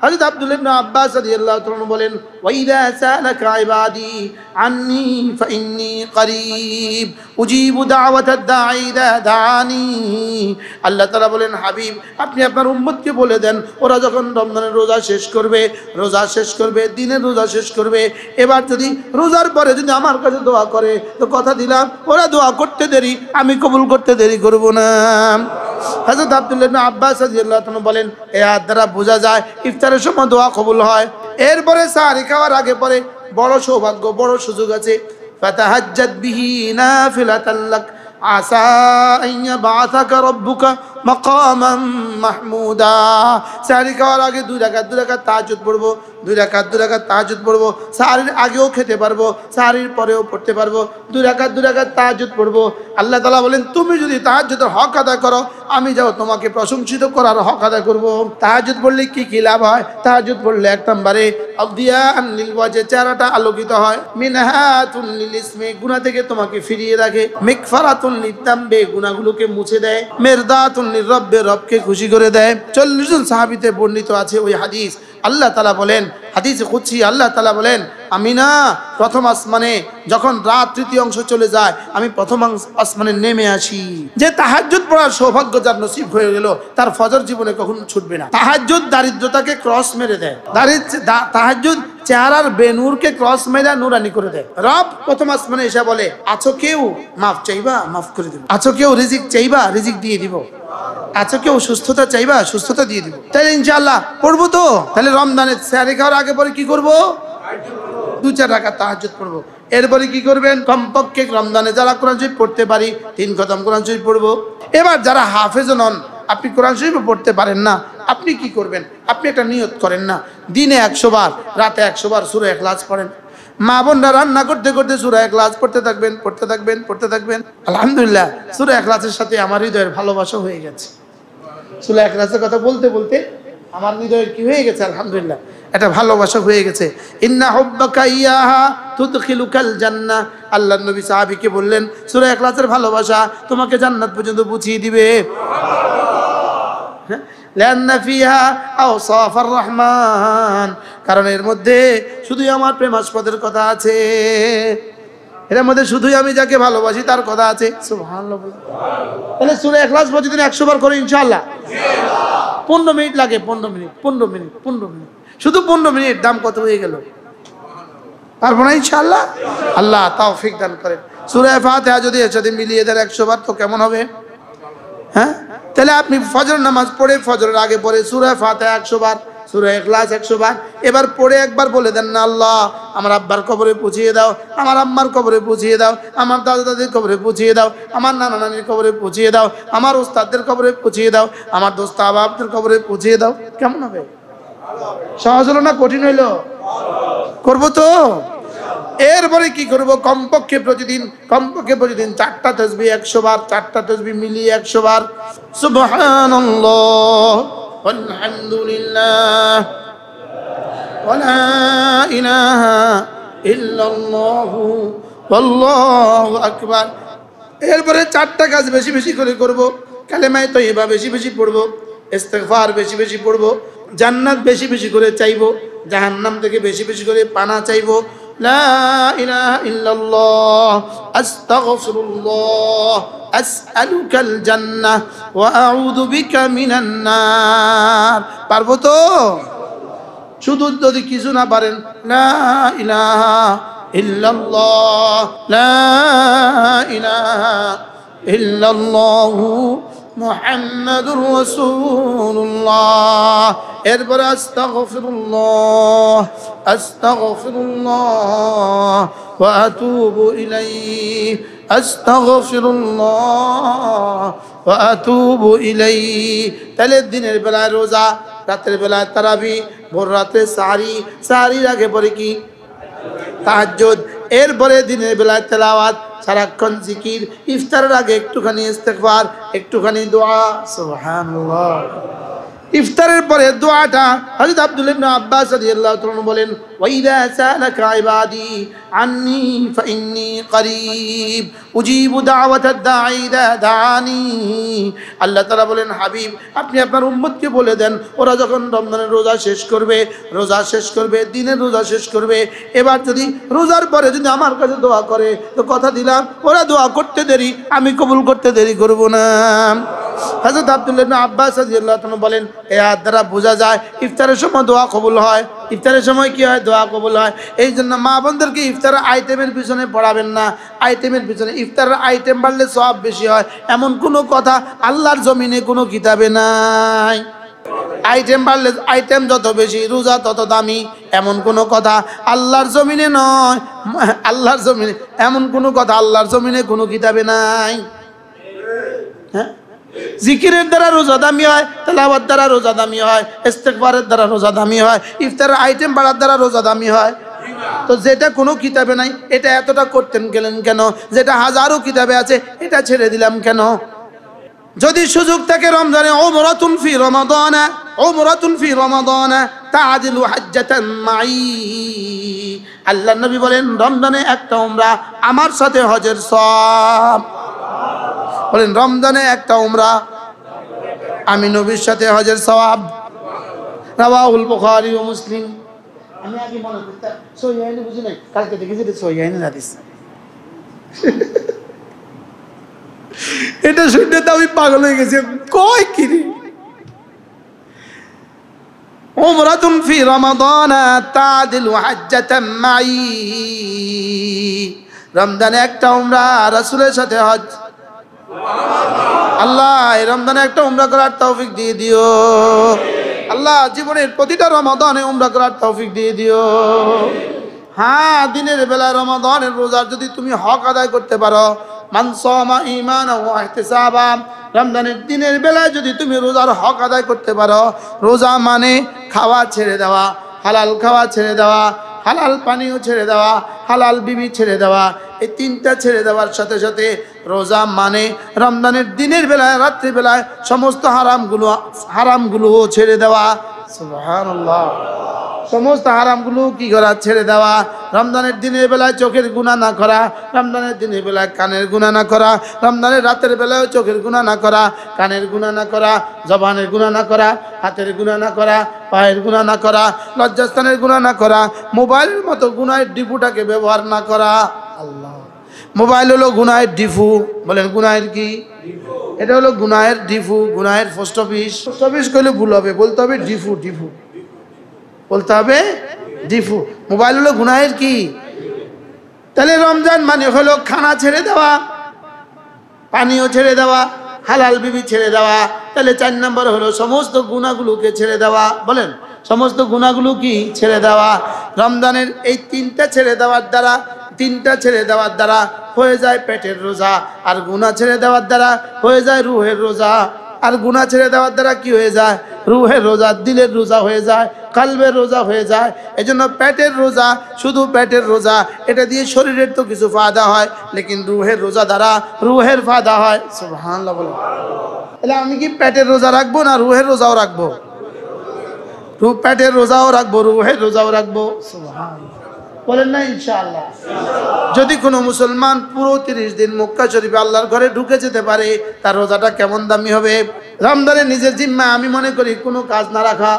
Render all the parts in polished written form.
হযরত আব্দুল্লাহ ইবনে আব্বাস রাদিয়াল্লাহু তাআলা বলেন, ওয়াইদা সালাকা ইবাদি আন্নী ফাইন্নী করিব উজিবু দাওয়াতাদ দাঈ ইযা দাআনি। আল্লাহ তাআলা বলেন, হাবিব আপনি আপনার উম্মতকে বলে দেন, ওরা যখন রমজানের রোজা শেষ করবে, দিনের রোজা শেষ করবে, এবার যদি রোজার পরে যদি আমার কাছে দোয়া করে তো কথা দিলাম ওরা দোয়া করতে দেরি, আমি কবুল করতে দেরি করব না। হযরত আব্দুল্লাহ ইবনে আব্বাস রাদিয়াল্লাহু তাআলা বলেন, এই আয়াত দ্বারা বোঝা যায় ইফতারের সময় দোয়া কবুল হয়। এরপরে সাহরি খাওয়ার আগে পরে বড় সৌভাগ্য, বড় সুযোগ আছে, ফাতাহাজ্জাদ বিহি নাফিলাতান লাক আসা আন ইয়াবআসাকা রাব্বুকা মাকামান মাহমুদা। সাহরি খাওয়ার আগে 2 রাকাত তাহাজ্জুদ পড়বো, 2 রাকাত তাহাজ্জুদ পড়বো। সাহরির আগেও খেতে পারবো, সাহরির পরেও পড়তে পারবো, 2 রাকাত তাহাজ্জুদ পড়বো। আল্লাহ তাআলা বলেন, তুমি যদি তাহাজ্জুদের হক আদায় করো আমি যাও তোমাকে প্রশংসিত করার হক আদায় করবো। তাহাজ্জুদ পড়লে কি কি লাভ হয়? তাহাজ্জুদ পড়লে 1 নম্বরে আদিয়ান লিল ওয়াজে, চেহারাটা আলোকিত হয়। মিনহাতুল লিল ইসমি, গুনাহ থেকে তোমাকে ফিরিয়ে রাখে। মিগফারাতুল লিযামবি, গুনাহগুলোকে মুছে দেয়। মিরদাতুল লিরব্বি, রবকে খুশি করে দেয়। 40 জন সাহাবীতে বর্ণিত আছে ওই হাদিস। আল্লাহ তাআলা বলেন, হাদিসে কুদসি আল্লাহ তাআলা বলেন, আমি না প্রথম আসমানে যখন রাত 3য় অংশ চলে যায় আমি প্রথম আসমানে নেমে আসি। যে তাহাজ্জুদ পড়ার সৌভাগ্য যার নসিব হয়ে গেল তার ফজর জীবনে কখনো ছুটবে না। তাহাজ্জুদ দারিদ্রতাকে ক্রস মেরে দেয়, তাহাজ্জুদ চেহারার বেনূরকে ক্রস মেরে নূরানি করে দেয়। রব প্রথম আসমানে এসে বলে, আছো কেউ মাফ চাইবা, মাফ করে দিব। আছো কেউ রিজিক চাইবা, রিজিক দিয়ে দিব। আচ্ছা কেউ সুস্থতা চাইবা, সুস্থতা দিয়ে দিব। তাহলে ইনশাআল্লাহ পড়বো তো। তাহলে রমজানের সেহরি খাওয়ার আগে পরে কি করব? 2-4 রাকাত তাহাজ্জুদ পড়বো। এরপরে কি করবেন? কমপক্ষে রমজানে যারা কোরআন শরীফ পড়তে পারি 3 খতম কোরআন শরীফ পড়বো। এবার যারা হাফেজ নন, আপনি কোরআন শরীফ পড়তে পারেন না, আপনি কি করবেন? আপনি একটা নিয়ত করেন না, দিনে 100 বার, রাতে 100 বার সূরা ইখলাস পড়েন। মা বোনরা রান্না করতে করতে সূরা ইখলাস পড়তে থাকবেন। আলহামদুলিল্লাহ, সূরা ইখলাসের সাথে আমার হৃদয়ের ভালোবাসা হয়ে গেছে। সূরা ইখলাসের কথা বলতে বলতে আমার হৃদয়ের কি হয়ে গেছে? আলহামদুলিল্লাহ, এটা ভালোবাসা হয়ে গেছে। ইন্না হুব্বাকা ইয়াহা তুদখিলুকাল জান্নাহ। আল্লাহর নবী সাহাবীকে বললেন, সূরা ইখলাসের ভালোবাসা তোমাকে জান্নাত পর্যন্ত পৌঁছিয়ে দিবে। লান্না ফিহা আওসাফার রহমান, কারণ এর মধ্যে শুধুই আমার প্রেমাস্পদের কথা আছে, এর মধ্যে শুধুই আমি যাকে ভালোবাসি তার কথা আছে। সুবহানাল্লাহ। তাহলে সূরা ইখলাস প্রতিদিন 100 বার করে ইনশাআল্লাহ। 15 মিনিট লাগে, 15 মিনিট, শুধু 15 মিনিট। দাম কত হয়ে গেল? পারবো না ইনশাআল্লাহ। আল্লাহ তৌফিক দান করেন। সূরা ফাতিহা যদি এর সাথে মিলিয়ে দেন 100 বার তো কেমন হবে? হ্যাঁ, তাহলে আপনি ফজর নামাজ পড়ে ফজরের আগে পড়ে সূরা ফাতিহা 100 বার, সূরা ইখলাস 100 বার, এবার পড়ে একবার বলে দেন না, আল্লাহ আমার আব্বার কবরে পৌঁছিয়ে দাও, আমার আম্মার কবরে পৌঁছিয়ে দাও, আমার দাদা দাদির কবরে পৌঁছিয়ে দাও, আমার নানা নানির কবরে পৌঁছিয়ে দাও, আমার ওস্তাদদের কবরে পৌঁছিয়ে দাও, আমার দোস্ত আহবাবদের কবরে পৌঁছিয়ে দাও। কেমন হবে? সহজ হলো না কঠিন হইলো? করবো তো। এরপরে কি করব? কমপক্ষে প্রতিদিন 4টা তাসবিহ 100 বার, 4টা তাসবিহ মিলিয়ে 100 বার। সুবহানাল্লাহ আলহামদুলিল্লাহ ওয়ালা ইলাহা ইল্লাল্লাহু আল্লাহু আকবার। এরপরে 4টা কাজ বেশি বেশি করে করব। কালেমায়ে তয়্যিবা বেশি বেশি পড়ব, ইস্তিগফার বেশি বেশি পড়ব, জান্নাত বেশি বেশি করে চাইবো, জাহান্নাম থেকে বেশি বেশি করে পানা চাইবো। লা ইলাহা ইল্লাল্লাহ আস্তাগফিরুল্লাহ আসআলুকাল জান্নাহ ওয়া আউযু বিকা মিনান নার। পারবো তো? শুধু যদি কিছু না পারেন, লা ইলাহা ইল্লাল্লাহ, লা ইলাহা ইল্লাল্লাহু মুহাম্মাদুর রাসূলুল্লাহ। এরপরে আস্তাগফিরুল্লাহ ওয়া আতুবু ইলাইহি, আস্তাগফিরুল্লাহ ওয়া আতুবু ইলাইহি। তাহলে দিনের বেলায় রোজা, রাতের বেলায় তারাবি, ভোর রাতে সাহরি, সাহরির আগে পরে কি? তাহাজ্জুদ। এরপরে দিনের বেলায় তেলাওয়াত, সারাক্ষণ জিকির, ইফতারের আগে একটুখানি ইস্তিগফার, একটুখানি দোয়া। সুবহানাল্লাহ। ইফতারের পরে দোয়াটা হযরত আব্দুল্লাহ ইবনে আব্বাস রাদিয়াল্লাহু তাআলা বলেন ওয়াইদা সালাকা ইবাদি আন্নী ফাইন্নী করিব উজিবু দাওয়াতাদ দাঈ ইযা দাআনি। আল্লাহ তাআলা বলেন হাবিব আপনি আপনার উম্মতকে বলে দেন ওরা যখন রমজানের রোজা শেষ করবে দিনের রোজা শেষ করবে, এবার যদি রোজার পরে যদি আমার কাছে দোয়া করে তো কথা দিলাম ওরা দোয়া করতে দেরি আমি কবুল করতে দেরি করব না। হযরত আব্দুল্লাহ ইবনে আব্বাস রাদিয়াল্লাহু তাআলা বলেন এই আয়াত দ্বারা বোঝা যায় ইফতারের সময় দোয়া কবুল হয়। ইফতারের সময় কি হয়? দোয়া কবুল হয়। এই জন্য মা বোনদেরকে ইফতারের আইটেমের পিছনে পড়াবেন না। আইটেমের পিছনে ইফতারের আইটেম বাড়লে সওয়াব বেশি হয় এমন কোনো কথা আল্লাহর জমিনে কোনো কিতাবে নাই। আইটেম বাড়লে আইটেম যত বেশি রোজা তত দামি এমন কোনো কথা আল্লাহর জমিনে নয়। আল্লাহর জমিনে এমন কোনো কথা আল্লাহর জমিনে কোনো কিতাবে নাই। হ্যাঁ, জিকিরের দ্বারা রোজা দামি হয়, তেলাওয়াত দ্বারা রোজা দামি হয়, ইস্তেগফারের দ্বারা রোজা দামি হয়, ইফতারের আইটেম বাড়ার দ্বারা রোজা দামি হয়। তো যেটা কোনো কিতাবে নাই এটা এতটা করতেন গেলেন কেন? যেটা হাজারো কিতাবে আছে এটা ছেড়ে দিলাম কেন? যদি সুযোগ থাকে রমজানে উমরাতুন ফি রমাদানা তাআদিলু হাজ্জাতান মাই। আল্লাহর নবী বলেন রমজানে একটা উমরা আমার সাথে হজের সওয়াব। বলেন রমজানে একটা উমরা আমি নবীর সাথে হজের সওয়াব। রাওয়াহুল বুখারী ও মুসলিম। আমি আগে মনে করতাম সহিহাইনে বুঝি নাই, কালকে দেখেছি এটা সহিহাইনের হাদিস। এটা শুনতে তো আমি পাগল হয়ে গেছি, কয় কি রে? উমরাতুন ফি রমাদানা তাআদিলু হাজ্জাতাম মাই। রমজানে একটা উমরা রাসূলের সাথে হজ। আল্লাহ এই রমজানে একটা উমরা করার তৌফিক দিয়ে দিও। আল্লাহ জীবনের প্রতিটা রমাদানে উমরা করার তৌফিক দিয়ে দিও। হ্যাঁ, দিনের বেলা রমাদানের রোজার যদি তুমি হক আদায় করতে পারো, মান সামা ঈমানান ওয়া ইহতিসাবান, রমজানের দিনের বেলায় যদি তুমি রোজার হক আদায় করতে পারো, রোজা মানে খাওয়া ছেড়ে দেওয়া, হালাল খাওয়া ছেড়ে দেওয়া, হালাল পানীয় ছেড়ে দেওয়া, হালাল বিবি ছেড়ে দেওয়া, এই তিনটা ছেড়ে দেওয়ার সাথে সাথে রোজা মানে রমজানের দিনের বেলায় রাত্রি বেলায় সমস্ত হারামগুলো ছেড়ে দেওয়া। সুবহানাল্লাহ, সমস্ত হারামগুলো কি করা? ছেড়ে দেওয়া। রমজানের দিনের বেলায় চোখের গুনাহ না করা, রমজানের দিনের বেলায় কানের গুনাহ না করা, রমজানের রাতের বেলায় চোখের গুনাহ না করা, কানের গুনাহ না করা, জবানের গুনাহ না করা, হাতের গুনাহ না করা, পায়ের গুনাহ না করা, লজ্জাস্থানের গুনাহ না করা, মোবাইলের মতো গুনাহের ডিপুটাকে ব্যবহার না করা। আল্লাহ, মোবাইল হলো গুনাহের ডিফু। বলেন গুনাহের কি? এটা হলো গুনাহের ডিফু, গুনাহের পোস্ট অফিস করলে ভুল হবে, বলতে হবে ডিফু বলতে হবে ডিফু। মোবাইল হলো গুনাহের কি? তাহলে রমজান মানে হলো খানা ছেড়ে দেওয়া, পানীয় ছেড়ে দেওয়া, হালাল বিবি ছেড়ে দেওয়া। তাহলে 4 নম্বর হলো সমস্ত গুনাহগুলোকে ছেড়ে দেওয়া। বলেন সমস্ত গুনাহগুলো কি? ছেড়ে দেওয়া। রমজানের এই তিনটা ছেড়ে দেওয়ার দ্বারা হয়ে যায় পেটের রোজা, আর গুনাহ ছেড়ে দেওয়ার দ্বারা হয়ে যায় রুহের রোজা, আর গুনাহ ছেড়ে দেওয়ার দ্বারা কি হয়ে যায়? রুহের রোজা, দিলের রোজা হয়ে যায়, কালবের রোজা হয়ে যায়। এজন্য পেটের রোজা, শুধু পেটের রোজা, এটা দিয়ে শরীরের তো কিছু ফায়দা হয়, লেকিন রুহের রোজা দ্বারা রুহের ফায়দা হয়। সুবহানাল্লাহ বলো। তাহলে আমি কি পেটের রোজা রাখবো না রুহের রোজাও রাখবো? পেটের রোজাও রাখবো, রুহের রোজাও রাখবো। সুবহানাল্লাহ বলেন না ইনশাআল্লাহ। যদি কোনো মুসলমান পুরো 30 দিন মক্কা শরীফে আল্লাহর ঘরে ঢুকে যেতে পারে, তার রোজাটা কেমন দামি হবে। রমজানের নিজের জিম্মা আমি মনে করি কোনো কাজ না রাখা।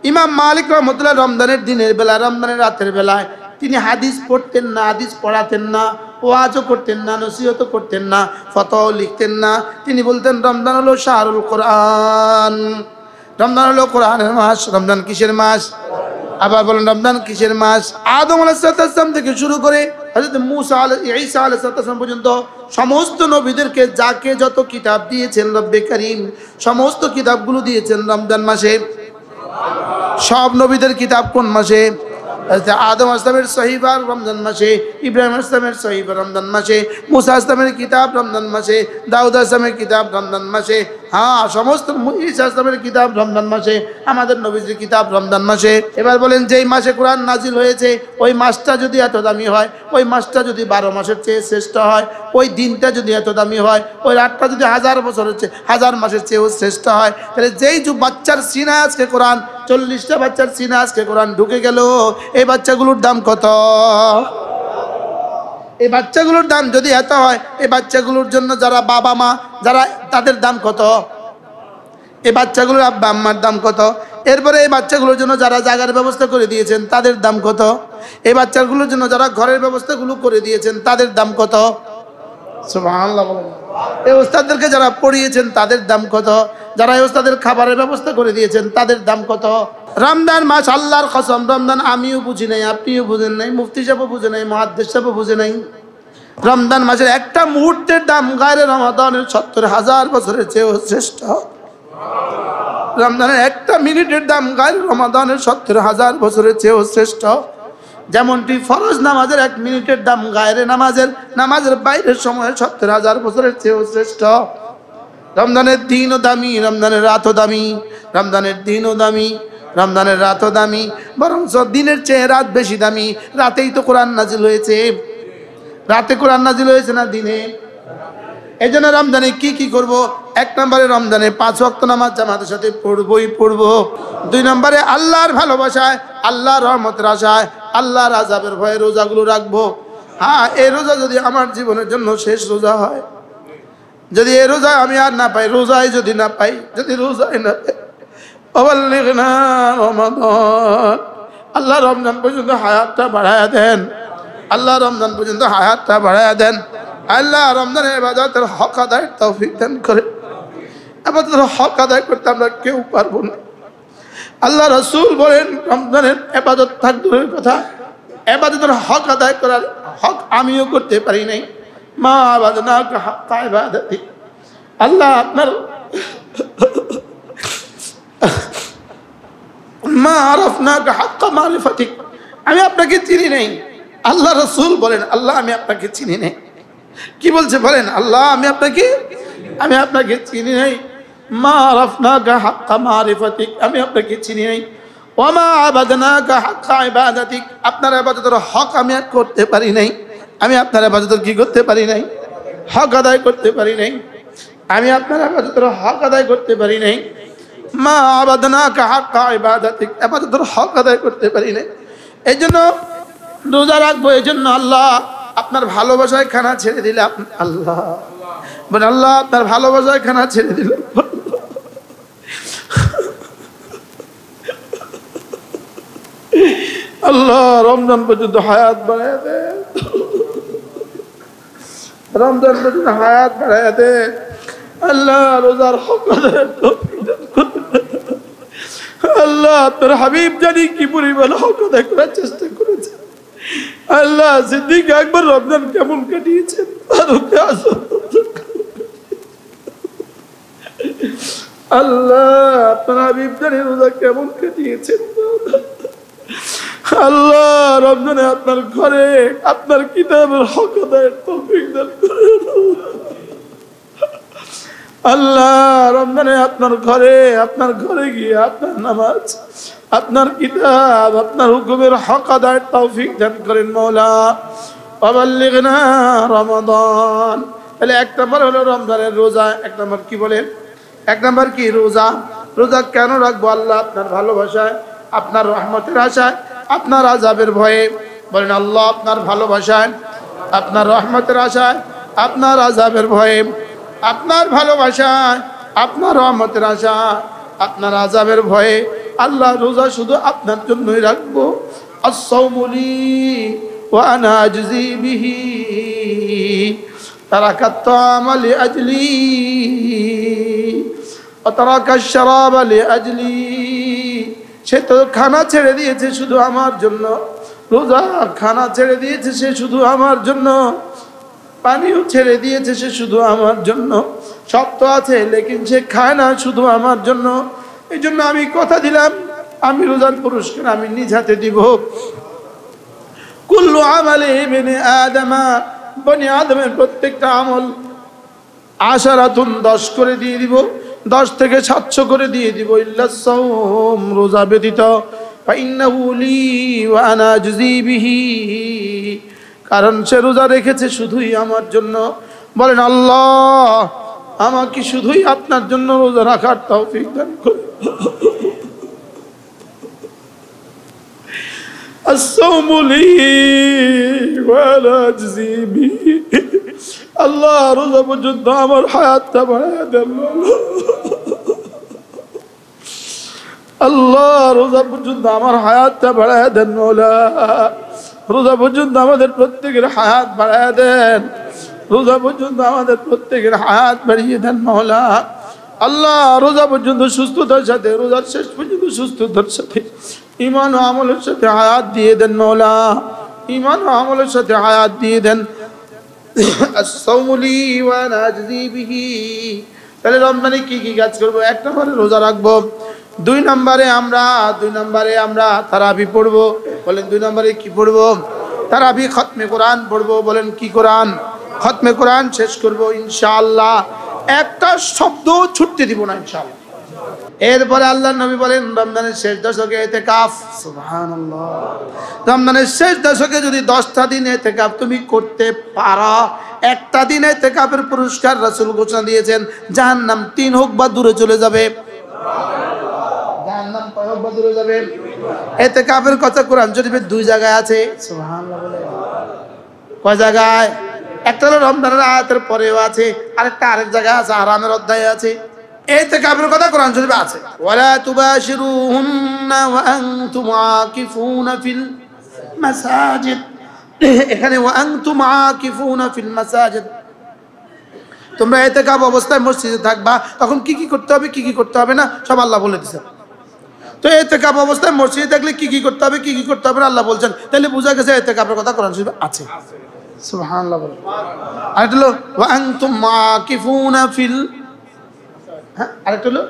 ইমাম মালিক রহমতুল্লাহ রমজানের দিনের বেলা, রমজানের রাতের বেলায় তিনি হাদিস পড়তেন না, হাদিস পড়াতেন না, ওয়াজও করতেন না, নসিহতও করতেন না, ফতোয়াও লিখতেন না। তিনি বলতেন রমজান হলো শাহরুল কোরআন, রমজান হলো কোরআনের মাস। রমজান কিসের মাস? আবার বলেন রমজান কিসের মাস? আদম আলাইহিস সালাম থেকে শুরু করে হযরত ঈসা আলাইহিস সালাম পর্যন্ত সমস্ত নবীদেরকে যাকে যত কিতাব দিয়েছেন রব্বে কারীম, সমস্ত কিতাবগুলো দিয়েছেন রমজান মাসে। সব নবীদের কিতাব কোন মাসে? আদম আসলামের সহিফা রমজান মাসে, ইব্রাহিম আসলামের সহিফা রমজান মাসে, মুসা আসলামের কিতাব রমজান মাসে, দাউদ আসলামের কিতাব রমজান মাসে, হ্যাঁ, সমস্ত ঈসা ইসলামের কিতাব রমজান মাসে, আমাদের নবীজির কিতাব রমজান মাসে। এবার বলেন, যেই মাসে কোরআন নাজিল হয়েছে ওই মাসটা যদি এত দামি হয়, ওই মাসটা যদি 12 মাসের চেয়ে শ্রেষ্ঠ হয়, ওই দিনটা যদি এত দামি হয়, ওই রাতটা যদি 1000 বছরের চেয়ে 1000 মাসের চেয়েও শ্রেষ্ঠ হয়, তাহলে যেই বাচ্চার সিনা আজকে কোরআন, 40টা বাচ্চার সিনা আজকে কোরআন ঢুকে গেল, এই বাচ্চাগুলোর দাম কত? এই বাচ্চাগুলোর দাম যদি এত হয়, এই বাচ্চাগুলোর জন্য যারা বাবা মা যারা, তাদের দাম কত? এই বাচ্চাগুলোর আব্বা আম্মার দাম কত? এরপরে এই বাচ্চাগুলোর জন্য যারা জায়গার ব্যবস্থা করে দিয়েছেন তাদের দাম কত? এই বাচ্চাগুলোর জন্য যারা ঘরের ব্যবস্থাগুলো করে দিয়েছেন তাদের দাম কত? সুবহানাল্লাহ। এই ওস্তাদদেরকে যারা পড়িয়েছেন তাদের দাম কত? যারা এই ওস্তাদের খাবারের ব্যবস্থা করে দিয়েছেন তাদের দাম কত? রমজান মাস, আল্লাহর কসম, রমজান আমিও বুঝি নাই, আপনিও বুঝেন নাই, মুফতি সাহেবও বুঝে নাই, মুহাদ্দিস সাহেবও বুঝে নাই। রমজান মাসের একটা মুহূর্তের দাম গায়রে রমাদানের 70,000 বছরের চেয়েও শ্রেষ্ঠ। রমজানের একটা মিনিটের দাম গায়রে রমাদানের 70,000 বছরের চেয়েও শ্রেষ্ঠ। যেমনটি ফরজ নামাজের 1 মিনিটের দাম গায়রে নামাজের বাইরের সময়ের 70,000 বছরের চেয়েও শ্রেষ্ঠ। রমজানের দিনও দামি, রমজানের রাতও দামি। রমজানের দিনও দামি, রমজানের রাতও দামি, বরং দিনের চেয়ে রাত বেশি দামি। রাতেই তো কোরআন নাজিল হয়েছে। রাতে কোরআন নাজিল হয়েছে না দিনে? এই জন্য রমজানে কি করব? 1 নম্বরে রমজানে 5 ওয়াক্ত নামাজ জামাতের সাথে পড়বই পড়ব। 2 নম্বরে আল্লাহর ভালোবাসায়, আল্লাহর রহমতের আশায়, আল্লাহর আযাবের ভয়ে রোজাগুলো রাখবো। হ্যাঁ, এই রোজা যদি আমার জীবনের জন্য শেষ রোজা হয়, যদি এই রোজা আমি আর না পাই, রোজায় যদি না পাই, যদি রোজায় না পাই, ওয়াল্লিগনা রমাদান, আল্লাহ রমজান পর্যন্ত হায়াতটা বাড়ায়া দেন। আল্লাহ রমজান পর্যন্ত হায়াতটা বাড়ায়া দেন। আল্লাহ রমজানের ইবাদতের হক আদায়ের তৌফিক দান করে। ইবাদতের হক আদায় করতে আমরা কেউ পারবো না। আল্লাহ রাসূল বলেন, রমজানের ইবাদত থাক দূরের কথা, ইবাদতের হক আদায় করার হক আমিও করতে পারি নাই। মা আবাদনাকা হাক্কা ইবাদাতি, আল্লাহ আপনার মা আরাফনাকা হাক্কা মারিফাতিক, আমি আপনাকে চিনি নাই। আল্লাহ রাসূল বলেন, আল্লাহ আমি আপনাকে চিনি নাই। কি বলছে বলেন? আল্লাহ আমি আপনাকে চিনি নাই। মা আরাফনাকা হাক্কা মারিফাতিক, আমি আপনাকে চিনি নাই। ওয়া মা আবাদনাকা হাক্কা ইবাদাতিক, আপনার ইবাদতের হক আমি করতে পারি নাই। আমি আপনার ইবাদতের কি করতে পারি নাই? হক আদায় করতে পারি নাই। আমি আপনার ইবাদতের হক আদায় করতে পারি নাই। মা আবাদনাকা হাক্কা ইবাদাতিক, ইবাদতের হক আদায় করতে পারি নাই। এই জন্য রোজা রাখবো। এই জন্য আল্লাহ আপনার ভালোবাসায় খানা ছেড়ে দিলাম। আল্লাহ বলে, আল্লাহ আপনার ভালোবাসায় খানা ছেড়ে দিলাম। আল্লাহ রমজান পর্যন্ত হায়াত বাড়ায়া দে, রমজান পর্যন্ত হায়াত বাড়ায়া দে। আল্লাহ রোজার হক আদায়ের তৌফিক দান করুন। আল্লাহ আপনার হাবিব জানি কি পরিমাণ হক আদায় করার চেষ্টা করেছে। আল্লাহ সিদ্দিক আকবর রমজান কেমন কাটিয়েছেন, আল্লাহ আপনার হাবিব জানি রোজা কেমন কাটিয়েছেন। আল্লাহ রমজানে আপনার ঘরে আপনার কিতাবের হক আদায়ের তৌফিক দান করুন। আল্লাহ রমজানে আপনার ঘরে গিয়ে আপনার নামাজ, আপনার কিতাব, আপনার হুকুমের হক আদায়ের তৌফিক দান করেন মওলা। ওয়াবাল্লিগনা রমাদান। তাহলে 1 নম্বর হলো রমজানের রোজা। 1 নম্বর কি বলেন? 1 নম্বর কি? রোজা। রোজা কেন রাখবো? আল্লাহ আপনার ভালোবাসায়, আপনার রহমতের আশায়, আপনার আযাবের ভয়ে। বলেন, আল্লাহ আপনার ভালোবাসায়, আপনার রহমতের আশায়, আপনার আযাবের ভয়ে, আপনার ভালোবাসায়, আপনার রহমতের আশায়, আপনার আযাবের ভয়ে আল্লাহ রোজা শুধু আপনার জন্যই রাখবো। as-sawmu li wa ana ajzi bihi, taraka at-ta'ama li ajli wa taraka ash-sharaba li ajli। সে তো খানা ছেড়ে দিয়েছে শুধু আমার জন্য। রোজা খানা ছেড়ে দিয়েছে সে শুধু আমার জন্য, পানিও ছেড়ে দিয়েছে সে শুধু আমার জন্য। সব তো আছে, লেকিন সে খায় না শুধু আমার জন্য। এই জন্য আমি কথা দিলাম, আমি রোজার পুরস্কার আমি নিজ হাতে দিব। কুল্লু আমালি ইবনে আদমা, বনি আদমের প্রত্যেকটা আমল 10 করে দিয়ে দিব। 10 থেকে 700 করে দিয়ে দিব, ইল্লাস সাওম, রোজা ব্যতীত। ফাইন্নাহু লি ওয়া আনা আজজি বিহি, কারণ সে রোজা রেখেছে শুধুই আমার জন্য। বলেন আল্লাহ আমাকে শুধুই আপনার জন্য রোজা রাখার তৌফিক দান করুন। الصوم لي ولا أجزي به। আল্লাহ রোজা পর্যন্ত আমার হায়াতটা বাড়ায় দেন। আল্লাহ রোজা পর্যন্ত আমার হায়াতটা বাড়ায় দেন মওলা। রোজা পর্যন্ত আমাদের প্রত্যেকের হায়াত বাড়ায় দেন। রোজা পর্যন্ত আমাদের প্রত্যেকের হায়াত বাড়িয়ে দেন মওলা। আল্লাহ রোজা পর্যন্ত সুস্থতার সাথে, রোজার শেষ পর্যন্ত সুস্থতার সাথে ঈমান ও আমলের সাথে হায়াত দিয়ে দেন মওলা। ঈমান ও আমলের সাথে হায়াত দিয়ে দেন। as-sawmu li wa ana ajzi bihi। তাহলে রমজানে কি কি কাজ করব? 1 নম্বরে রোজা রাখবো। 2 নম্বরে আমরা তারাবি পড়বো। বলেন 2 নম্বরে কি পড়বো? তারাবি, খতমে কোরআন পড়বো। বলেন কি কোরআন? খতমে কোরআন শেষ করবো ইনশাআল্লাহ। একটা শব্দ ছুটতে দিব না ইনশাআল্লাহ। এরপরে আল্লাহর নবী বলেন রমজানের শেষ দশকে ইতিকাফ। সুবহানাল্লাহ। রমজানের শেষ দশকে যদি 10টা দিন ইতিকাফ তুমি করতে পারো, একটা দিন ইতিকাফের পুরস্কার রাসূল ঘোষণা দিয়েছেন, জাহান্নাম 3 হোক বা দূরে চলে যাবে। জাহান্নাম কয় হোক বা দূরে যাবে? ইতিকাফের কথা কোরআন শরীফে 2 জায়গায় আছে। সুবহানাল্লাহ বলে। কয় জায়গায়? একটা হলো রমজানের আয়াতের পরেও আছে, আরেকটা আরেক জায়গায় আছে, আরামের অধ্যায়ে আছে। ইতিকাফের কথা কোরআন শরীফে আছে, ওয়ালা তুবাশিরুহুন্না ওয়া আনতুম আকিফুনা ফিল মাসাজিদ। এখানে ওয়া আনতুম আকিফুনা ফিল মাসাজিদ, তোমরা ইতিকাফ অবস্থায় মসজিদে থাকবা, তখন কি কি করতে হবে, কি কি করতে হবে না সব আল্লাহ বলে দিয়েছেন। তো ইতিকাফ অবস্থায় মসজিদে থাকলে কি কি করতে হবে, কি কি করতে হবে না আল্লাহ বলছেন, তাহলে বোঝা গেছে ইতিকাফের কথা কোরআন শরীফে আছে। সুবহানাল্লাহ বলে। আরেকটা হলো ওয়া আনতুম আকিফুনা ফিল, আরেকটা হলো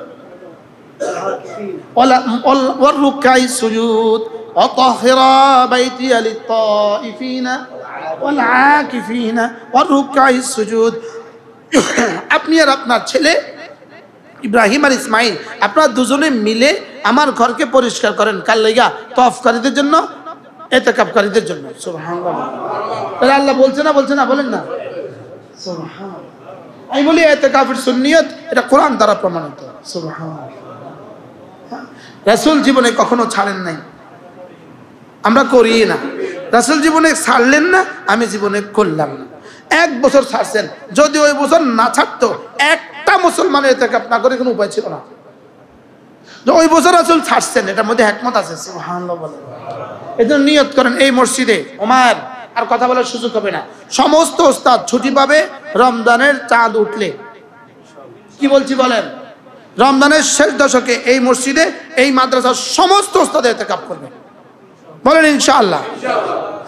ওয়াল রুকাই সুজুদ ওয়া তাহিরা বাইতিয়া লিত-তাইফিনা ওয়াল আকিফিনা ওয়ার রুকাই সুজুদ। আপনি আর আপনার ছেলে ইব্রাহিম আর ইসমাইল, আপনারা দুজনে মিলে আমার ঘরকে পরিষ্কার করেন। কার লাগা? তওয়াফকারীদের জন্য, ইতিকাফকারীদের জন্য। সুবহানাল্লাহ। তাহলে আল্লাহ বলছে না, বলছে না? বলেন না সুবহানাল্লাহ। আমি বলি ইতিকাফের সুন্নিয়ত এটা কোরআন দ্বারা প্রমাণিত। সুবহানাল্লাহ। রাসূল জীবনে কখনো ছাড়েন নাই, আমরা করি না। রাসূল জীবনে ছাড়লেন না, আমি জীবনে করলাম না। 1 বছর ছাড়ছেন, যদি ওই বছর না ছাড়তো, একটা মুসলমানের ইতিকাফ না করে কোনো উপায় ছিল না। ওই বছর রাসূল ছাড়ছেন, এটার মধ্যে হিকমত আছে। সুবহানাল্লাহ বলেন। এজন্য নিয়ত করেন এই মসজিদে ওমর আর কথা বলার সুযোগ হবে না। সমস্ত ওস্তাদ ছুটি পাবে রমজানের চাঁদ উঠলে। কি বলছি বলেন? রমজানের শেষ দশকে এই মসজিদে, এই মাদ্রাসার সমস্ত ওস্তাদ ইতিকাফ করবে। বলেন ইনশাআল্লাহ।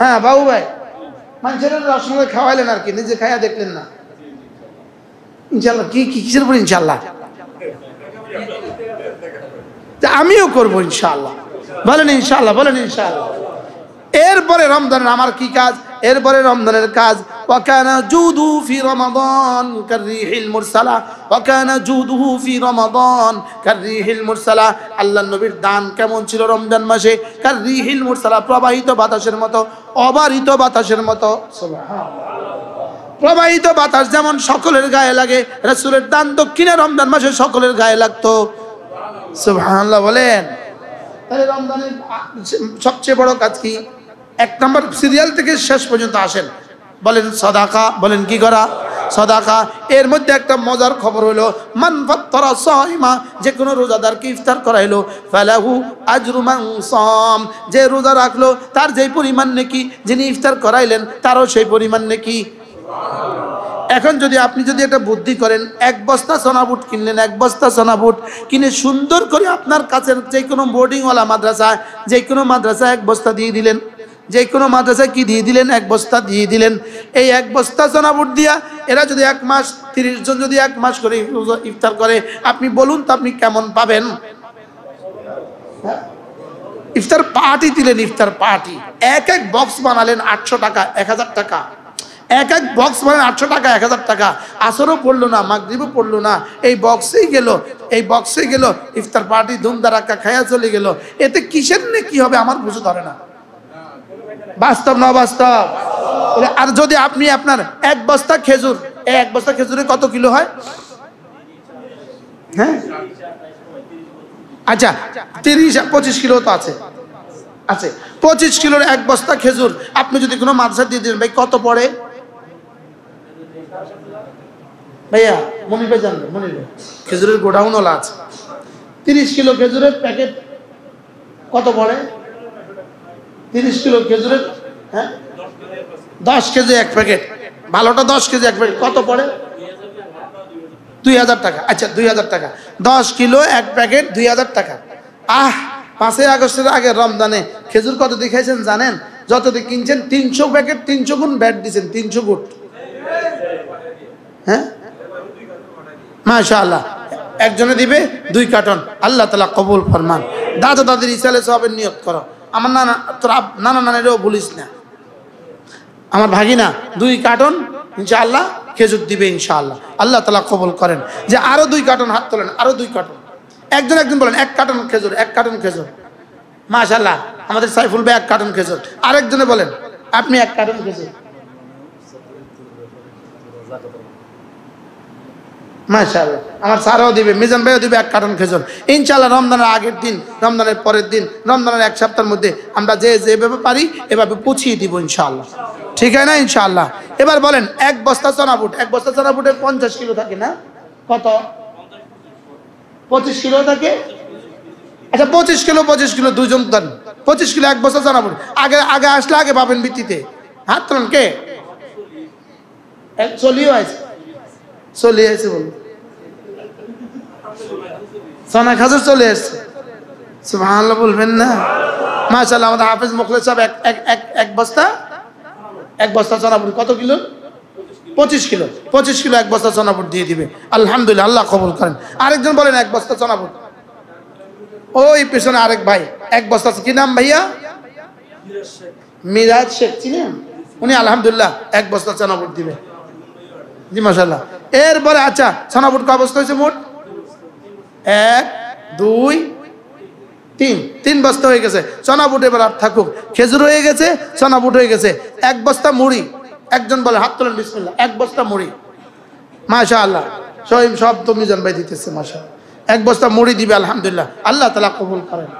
হ্যাঁ বাবু ভাই, মানুষের রসমালাই খাওয়াইলেন আর কি, নিজে খাইয়া দেখলেন না। ইনশাআল্লাহ। কি কিসের উপর ইনশাআল্লাহ? আমিও করবো ইনশাআল্লাহ। বলেন ইনশাআল্লাহ, বলেন ইনশাআল্লাহ। এরপরে রমজানের আমার কি কাজ? এরপরে রমজানের কাজ ওয়াকানা জুদুহু ফি রমাদান কাররিহিল মুরসালা, ওয়াকানা জুদুহু ফি রমাদান কাররিহিল মুরসালা। আল্লাহর নবীর দান কেমন ছিল রমজান মাসে? কাররিহিল মুরসালা, প্রবাহিত বাতাসের মতো, অবারিত বাতাসের মতো। সুবহানাল্লাহ। প্রবাহিত বাতাস যেমন সকলের গায়ে লাগে, রাসূলের দান দক্ষিণে রমজান মাসে সকলের গায়ে লাগতো। সুবহানাল্লাহ বলেন। তাহলে রমজানের সবচেয়ে বড় কাজ কি? 1 নম্বর সিরিয়াল থেকে শেষ পর্যন্ত আসেন, বলেন সাদাকা। বলেন কি করা? সাদাকা। এর মধ্যে একটা মজার খবর হলো, মান ফাত্তারা সাইমা, যে কোনো রোজাদারকে ইফতার করাইলো, ফালাহু আজরু মান সাম, যে রোজা রাখলো তার যেই পরিমাণ নেকি, যিনি ইফতার করাইলেন তারও সেই পরিমাণ নেকি। এখন যদি আপনি যদি একটা বুদ্ধি করেন, 1 বস্তা সোনা বুট কিনলেন, 1 বস্তা সোনা বুট কিনে সুন্দর করে আপনার কাছের যে কোনো বোর্ডিংওয়ালা মাদ্রাসায়, যে কোনো মাদ্রাসায় 1 বস্তা দিয়ে দিলেন, যে কোনো মাদ্রাসায় কি দিয়ে দিলেন? 1 বস্তা দিয়ে দিলেন। এই 1 বস্তা সোনা বুট দিয়া এরা যদি 1 মাস, 30 জন যদি 1 মাস করে ইফতার করে, আপনি বলুন তো আপনি কেমন পাবেন? ইফতার পার্টি দিলেন, ইফতার পার্টি, এক বক্স বানালেন 800 টাকা, 1000 টাকা, এক বক্স বানালেন 800 টাকা, 1000 টাকা। আসরও পড়লো না, মাগরিবও পড়লো না, এই বক্সেই গেল এই বক্সে গেল, ইফতার পার্টি ধুমধারাক্কা খায়া চলে গেল, এতে কিসের কি হবে আমার বুঝে ধরে না। বাস্তব না বাস্তব? আর যদি আপনি আপনার এক বস্তা খেজুর, এক বস্তা খেজুরে কত কিলো হয়? হ্যাঁ আচ্ছা 30-25 কিলো তো আছে, 25 কিলোর এক বস্তা খেজুর আপনি যদি কোনো মাদ্রাসা দিয়ে দেন, ভাই কত পড়ে? ভাইয়া মনির ভাই জানবে, মনির ভাই খেজুরের গোডাউন ওলা আছে, 30 কিলো খেজুরের প্যাকেট কত পড়ে? 30 কিলো খেজুরের, হ্যাঁ 10 কেজি এক প্যাকেট, ভালোটা 10 কেজি এক প্যাকেট কত পড়ে? 2000 টাকা। আচ্ছা 2000 টাকা, 10 কিলো এক প্যাকেট 2000 টাকা। 5ই আগস্টের আগে রমজানে খেজুর কত দিয়ে খাইছেন জানেন? যত দিয়ে কিনছেন 300 প্যাকেট 300 গুণ ব্যাট দিচ্ছেন, 300 গুণ। হ্যাঁ মাশাআল্লাহ, একজনে দিবে 2 কার্টন, আল্লাহ তাআলা কবুল ফরমান। দাদা দাদির ইসালে সওয়াবের নিয়ত করো। আমার নানা নানিরও ভুলিস না, আমার ভাগিনা 2 কার্টন ইনশাআল্লাহ খেজুর দিবে ইনশাআল্লাহ, আল্লাহ তাআলা কবুল করেন। যে আরো 2 কার্টন হাত তোলেন, আরো 2 কার্টন, একজন বলেন 1 কার্টন খেজুর, 1 কার্টন খেজুর। মাশাআল্লাহ, আমাদের সাইফুল ভাই 1 কার্টন খেজুর। আরেকজনে বলেন আপনি 1 কার্টন খেজুর। মাশাআল্লাহ, আমার স্যারও দিবে, মিজান ভাইও দিবে 1 কার্টন খেজুর ইনশাআল্লাহ। রমজানের আগের দিন, রমজানের পরের দিন, রমজানের 1 সপ্তাহের মধ্যে আমরা যেভাবে পারি এভাবে পৌঁছিয়ে দিব ইনশাআল্লাহ, ঠিক আছে না ইনশাআল্লাহ? এবার বলেন 1 বস্তা চনা বুট, 1 বস্তা চনা বুটে 50 কিলো থাকে না? কত? 25 কিলো থাকে। আচ্ছা 25 কিলো দুজন দেন, 25 কিলো 1 বস্তা চনা বুট। আগে আসলে আগে পাবেন ভিত্তিতে হাত তোলেন। কে চলিও আছে? চলে আসছে বল, চনা খাজুর চলে আসছে, সুবহানাল্লাহ বলবেন না? মাশাআল্লাহ, আমাদের হাফেজ মুখলেস সাহেব এক বস্তা চনা বুট কত কিলো? 25 কিলো। 25 কিলো 1 বস্তা চনা বুট দিয়ে দিবে আলহামদুলিল্লাহ, আল্লাহ কবুল করেন। আরেকজন বলেন 1 বস্তা চনা বুট। ওই পেছনে আরেক ভাই 1 বস্তা, কি নাম ভাইয়া? মিরাজ শেখ, চিনেন? উনি আলহামদুলিল্লাহ 1 বস্তা চনা বুট দিবে। জি মাশাআল্লাহ। এরপরে আচ্ছা চনা বুট কয় বস্তা হয়েছে মোট? 1 2 3 বস্তা হয়ে গেছে। চনা বুট এবার আর থাকুক, খেজুর হয়ে গেছে, চনা বুট হয়ে গেছে। 1 বস্তা মুড়ি, একজন বলে হাত তোলেন বিসমিল্লাহ। 1 বস্তা মুড়ি, মাশাআল্লাহ সব তো মিজান ভাই দিতেছে মাশাআল্লাহ। 1 বস্তা মুড়ি দিবে আলহামদুলিল্লাহ, আল্লাহ তাআলা কবুল করেন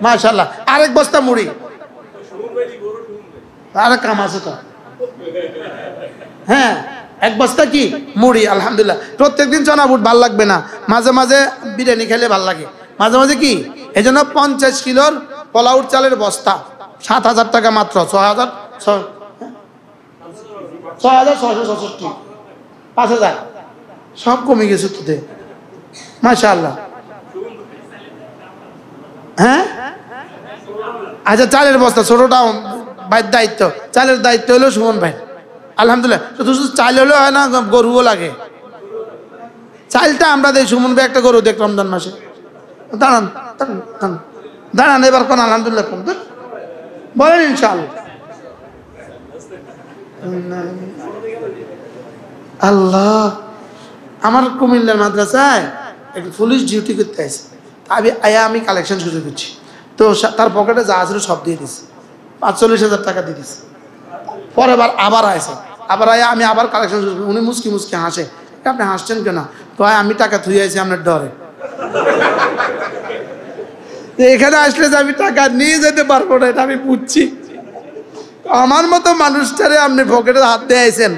মাশাআল্লাহ। আরেক বস্তা মুড়ি, আর কাম আছে তো। হ্যাঁ 1 বস্তা কি মুড়ি আলহামদুলিল্লাহ। প্রত্যেকদিন চনা বুট ভাল লাগবে না, মাঝে মাঝে বিরিয়ানি খেলে ভাল লাগে, মাঝে মাঝে কি। এই জন্য 50 কিলোর পোলাউট চালের বস্তা 7,000 টাকা মাত্র, 6,667, 5,000 সব কমে গেছে তোতে মাশাআল্লাহ। হ্যাঁ আচ্ছা চালের বস্তা ছোটটা ভাইয়ের দায়িত্ব, চালের দায়িত্ব হলো সুমন ভাই আলহামদুলিল্লাহ। শুধু চাল হলেও হয় না, গরুও লাগে। চালটা আমরা দেই সুমন ভাই একটা গরু দেখ রমজান মাসে। দাঁড়ান এবার কোন আলহামদুলিল্লাহ কোন বলেন ইনশাআল্লাহ। আল্লাহ, আমার কুমিল্লার মাদ্রাসায় একটু পুলিশ ডিউটি করতে আসে, আমি কালেকশন শুরু করছি, তো তার পকেটে যা আসলে সব দিয়ে দিছি, 45,000 টাকা দিয়ে দিছি। পরে আবার আসে, আমি আবার কালেকশন শুরু করি। উনি মুসকি হাসে, আপনি হাসছেন কেন? কয় আমি টাকা থুই আছি আপনার ডরে, এখানে আসলে যে আমি টাকা নিয়ে যেতে পারবো না এটা আমি বুঝছি। আমার মতো মানুষটারে আপনি পকেটে হাত দিয়ে আইছেন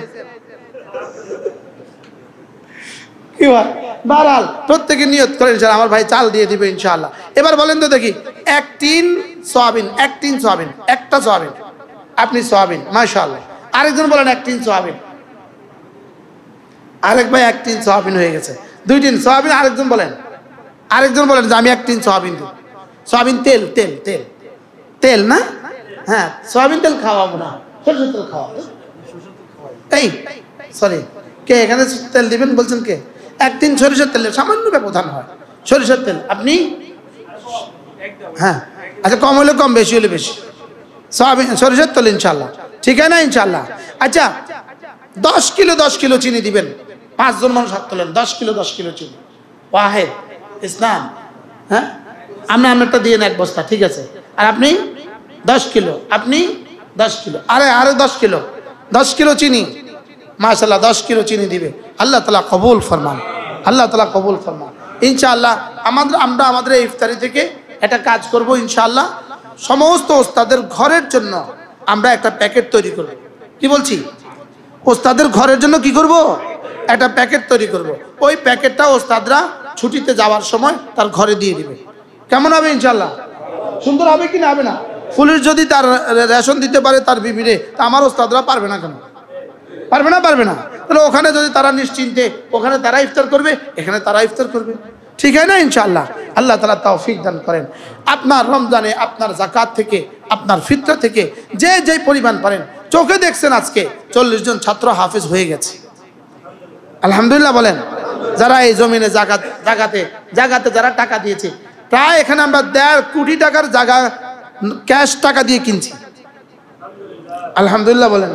কি হয়? বারাল প্রত্যেকে নিয়ত করেন স্যার আমার ভাই চাল দিয়ে দিবে ইনশাআল্লাহ। এবার বলেন তো দেখি, 1 টিন সয়াবিন, 1 টিন সয়াবিন, একটা সয়াবিন আপনি সয়াবিন মাশাআল্লাহ। আরেকজন বলেন 1 টিন সয়াবিন, আরেক ভাই 1 টিন সয়াবিন হয়ে গেছে, 2 টিন সয়াবিন। আরেকজন বলেন যে আমি 1 টিন সয়াবিন দিই। সয়াবিন তেল তেল তেল তেল না? হ্যাঁ সয়াবিন তেল খাওয়াবো না, সরষের তেল খাওয়াবো। এই সরি, কে এখানে তেল দিবেন বলছেন কে? 1 টিন সরিষার তেল, সামান্য ব্যবধান হয় সরিষার তেল। আপনি হ্যাঁ আচ্ছা, কম হলে কম, বেশি হলে বেশি। সয়াবিন সরিষার তেল ইনশাআল্লাহ, ঠিক আছে না ইনশাআল্লাহ? আচ্ছা 10 কিলো চিনি দিবেন, 5 জন মানুষ হাত তোলেন। 10 কিলো চিনি ওয়াহেদ ইসলাম, হ্যাঁ আপনি আপনারটা দিয়ে নেন 1 বস্তা, ঠিক আছে। আর আপনি 10 কিলো, আপনি 10 কিলো, আরে 10 কিলো, 10 কিলো চিনি, মাশাআল্লাহ 10 কিলো চিনি দিবে। আল্লাহ তাআলা কবুল ফরমান, আল্লাহ তাআলা কবুল ফরমান। ইনশাআল্লাহ আমরা আমাদের এই ইফতারি থেকে একটা কাজ করব ইনশাআল্লাহ। সমস্ত ওস্তাদের ঘরের জন্য আমরা একটা প্যাকেট তৈরি করব। কি বলছি? ওস্তাদের ঘরের জন্য কি করব? একটা প্যাকেট তৈরি করব। ওই প্যাকেটটা ওস্তাদরা ছুটিতে যাওয়ার সময় তার ঘরে দিয়ে দিবে। কেমন হবে ইনশাআল্লাহ? সুন্দর হবে কি না হবে না? পুলিশ যদি তার রেশন দিতে পারে তার বিবিরে, তা আমার ওস্তাদরা পারবে না কেন? পারবে না, পারবে না। তাহলে ওখানে যদি তারা নিশ্চিন্তে ওখানে তারা ইফতার করবে, এখানে তারা ইফতার করবে, ঠিক হয় না ইনশাআল্লাহ? আল্লাহ তাআলা তৌফিক দান করেন। আপনার রমজানে আপনার যাকাত থেকে, আপনার ফিতরা থেকে যে পরিমাণ পারেন, চোখে দেখছেন আজকে 40 জন ছাত্র হাফেজ হয়ে গেছে, আলহামদুলিল্লাহ বলেন। যারা এই জমিনে জায়গাতে যারা টাকা দিয়েছে, প্রায় এখানে আমরা 1.5 কোটি টাকার জায়গা ক্যাশ টাকা দিয়ে কিনছি, আলহামদুলিল্লাহ বলেন।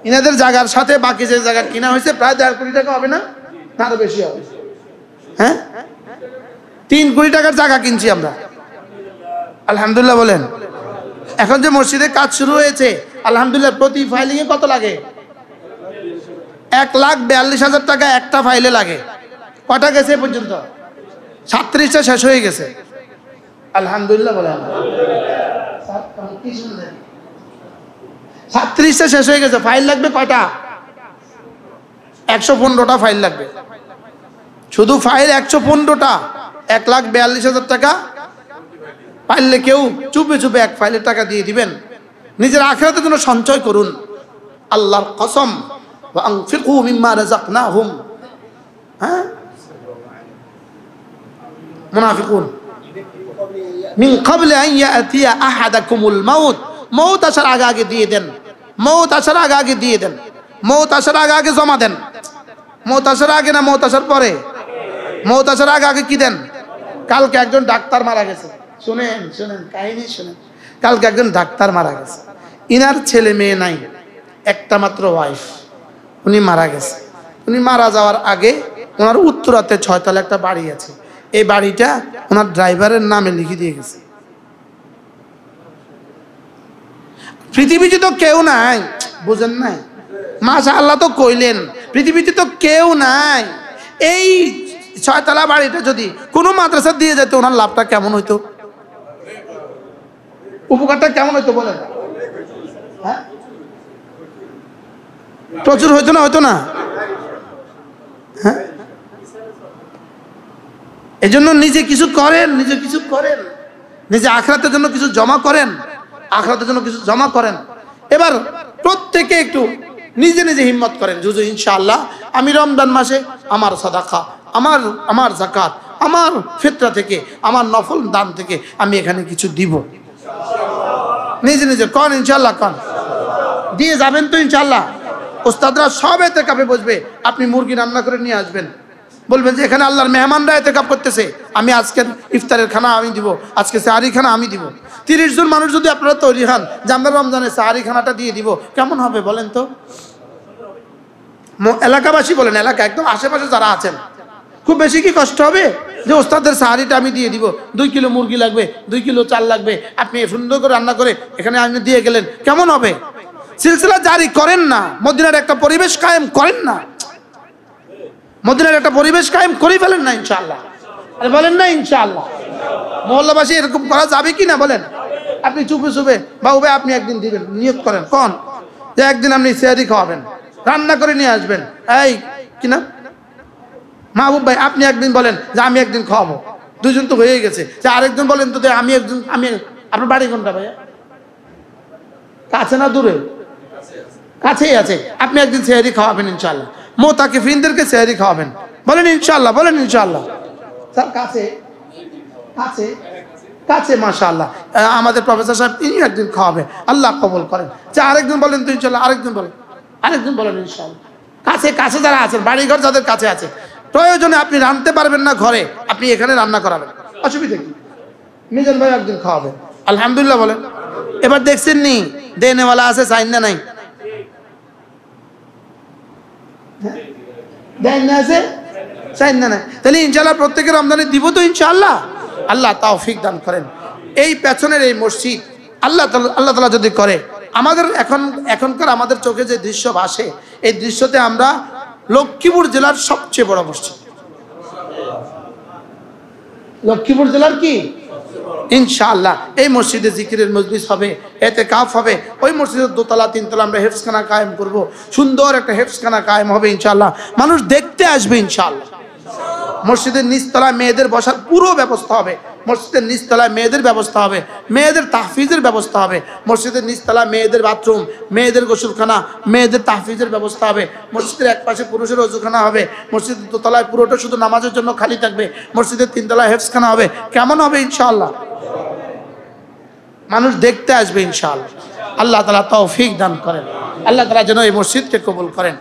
ইনাদের জায়গার সাথে বাকি যে জায়গা কিনা হয়েছে প্রায় 1.5 কোটি টাকা হবে না? আরো বেশি হবে, হ্যাঁ 3 কোটি টাকার জায়গা কিনছি আমরা, আলহামদুলিল্লাহ বলেন। এখন যে মসজিদে কাজ শুরু হয়েছে, আলহামদুলিল্লাহ প্রতি ফাইলিংয়ে কত লাগে? 1,42,000 টাকা একটা ফাইলে লাগে। কটা গেছে পর্যন্ত? 37টা শেষ হয়ে গেছে, আলহামদুলিল্লাহ বলেন। 37টা শেষ হয়ে গেছে। ফাইল লাগবে কয়টা? 115টা ফাইল লাগবে। শুধু ফাইল 115টা, 1,42,000 টাকা। পারলে কেউ চুপে চুপে এক ফাইলের টাকা দিয়ে দিবেন, নিজের আখিরাতের জন্য সঞ্চয় করুন। আল্লাহর কসম, ওয়া আনফিকু মিম্মা রাযাকনাহুম, হ্যাঁ মুনাফিকুন, মিন ক্বাবলি আন ইয়াতিয়া আহাদাকুমুল মাউত, মউত আসার আগে আগে দিয়ে দেন, মউত আসার আগে আগে দিয়ে দেন, মউত আসার আগে আগে জমা দেন। মউত আসার আগে না মউত আসার পরে? মউত আসার আগে আগে কি দেন? কালকে একজন ডাক্তার মারা গেছে, শুনেন শুনেন কাহিনী শুনেন। কালকে একজন ডাক্তার মারা গেছে, ইনার ছেলে মেয়ে নাই, একটা মাত্র ওয়াইফ, উনি মারা গেছে। উনি মারা যাওয়ার আগে ওনার উত্তরাতে 6 তলা একটা বাড়ি আছে, এই বাড়িটা ওনার ড্রাইভারের নামে লিখে দিয়ে গেছে। পৃথিবীতে তো কেউ নাই, বুঝেন নাই? মাশাআল্লাহ তো কইলেন, পৃথিবীতে তো কেউ নাই। এই 6 তলা বাড়িটা যদি কোনো মাদ্রাসা দিয়ে যেত, ওনার লাভটা কেমন হইতো? উপকারটা কেমন হইতো বলেন? হ্যাঁ প্রচুর হইতো না? হইতো না? হ্যাঁ এই জন্য নিজে কিছু করেন, নিজে কিছু করেন, নিজে আখিরাতের জন্য কিছু জমা করেন, আখিরাতের জন্য কিছু জমা করেন। এবার প্রত্যেকে একটু নিজে নিজে হিম্মত করেন, যুজু ইনশাআল্লাহ আমি রমজান মাসে আমার সাদাকা, আমার যাকাত, আমার ফিতরা থেকে, আমার নফল দান থেকে আমি এখানে কিছু দিব। নিজে নিজে কন ইনশাআল্লাহ, কন দিয়ে যাবেন তো ইনশাআল্লাহ। ওস্তাদরা সব এতেকাফে বসবে, আপনি মুরগি রান্না করে নিয়ে আসবেন, বলবেন যে এখানে আল্লাহর মেহমানরা এতেকাফ করতেছে, আমি আজকের ইফতারের খানা আমি দিব, আজকে সাহারি খানা আমি দিব। 30 জন মানুষ যদি আপনারা তৈরি হন যে আমরা রমজানে সাহারি খানাটা দিয়ে দিব, কেমন হবে বলেন তো? এলাকাবাসী বলেন, এলাকা একদম আশেপাশে যারা আছেন, খুব বেশি কি কষ্ট হবে যে ওস্তাদের সাহারিটা আমি দিয়ে দিব? 2 কিলো মুরগি লাগবে, 2 কিলো চাল লাগবে, আপনি সুন্দর করে রান্না করে এখানে আপনি দিয়ে গেলেন, কেমন হবে? সিলসিলা জারি করেন না, মদিনার একটা পরিবেশ কায়েম করেন না, মদিনার একটা পরিবেশ কায়েম করে ফেলেন না ইনশাআল্লাহ। আরে বলেন না ইনশাআল্লাহ। মহল্লাবাসী এরকম করা যাবে কি না বলেন? আপনি চুপে চুপে বাবু ভাই আপনি একদিন দিবেন, নিয়ত করেন, কোন যে একদিন আপনি সেহরি খাওয়াবেন, রান্না করে নিয়ে আসবেন। এই কিনা মাহবুব ভাই আপনি একদিন বলেন যে আমি একদিন খাওয়াবো, 2 জন তো হয়ে গেছে, যে আরেকজন বলেন তো আমি একজন, আমি আপনার বাড়ি কোনটা ভাইয়া? কাছে না দূরে? কাছেই আছে। আপনি একদিন সেহরি খাওয়াবেন ইনশাআল্লাহ, মুতাকিফিনদেরকে সেহরি খাওয়াবেন, বলেন ইনশাআল্লাহ, বলেন ইনশাআল্লাহ। স্যার কাছে কাছে কাছে মাশাআল্লাহ, আমাদের প্রফেসর সাহেব তিনি একদিন খাওয়াবেন, আল্লাহ কবুল করেন। যে আরেকজন বলেন তো ইনশাআল্লাহ, আরেকজন বলেন ইনশাআল্লাহ। কাছে কাছে যারা আছেন, বাড়িঘর যাদের কাছে আছে, প্রয়োজনে আপনি রাঁধতে পারবেন না ঘরে, আপনি এখানে রান্না করাবেন, অসুবিধা কি? মিজান ভাই একদিন খাওয়াবেন, আলহামদুলিল্লাহ বলেন। এবার দেখছেন নি দেনেওয়ালা আছে, চাইন না নাই? দেন না আছে, চাই না না, তাহলে ইনশাআল্লাহ প্রত্যেকের রমজানে দিব তো ইনশাআল্লাহ। আল্লাহ তৌফিক দান করেন। এই পেছনের এই মসজিদ আল্লাহ তাআলা যদি করে, আমাদের এখনকার আমাদের চোখে যে দৃশ্য ভাসে, এই দৃশ্যতে আমরা লক্ষ্মীপুর জেলার সবচেয়ে বড় মসজিদ, লক্ষ্মীপুর জেলার কি ইনশাআল্লাহ এই মসজিদে জিকিরের মজলিস হবে, এতেকাফ হবে। ওই মসজিদের দোতলা তিনতলা আমরা হেফজখানা কায়েম করব, সুন্দর একটা হেফজখানা কায়েম হবে ইনশাআল্লাহ, মানুষ দেখতে আসবে ইনশাআল্লাহ। মসজিদের নিচতলায় মেয়েদের বসার পুরো ব্যবস্থা হবে, মসজিদের নিচতলায় মেয়েদের ব্যবস্থা হবে, মেয়েদের তাহফিজের ব্যবস্থা হবে, মসজিদের নিচতলায় মেয়েদের বাথরুম, মেয়েদের গোসলখানা, মেয়েদের তাহফিজের ব্যবস্থা হবে, মসজিদের এক পাশে পুরুষের ওযুখানা হবে, মসজিদের দোতলায় পুরোটা শুধু নামাজের জন্য খালি থাকবে, মসজিদের তিনতলায় হেফজখানা হবে। কেমন হবে ইনশাআল্লাহ? মানুষ দেখতে আসবে ইনশাআল্লাহ। আল্লাহ তাআলা তৌফিক দান করেন, আল্লাহ তাআলা যেন এই মসজিদকে কবুল করেন।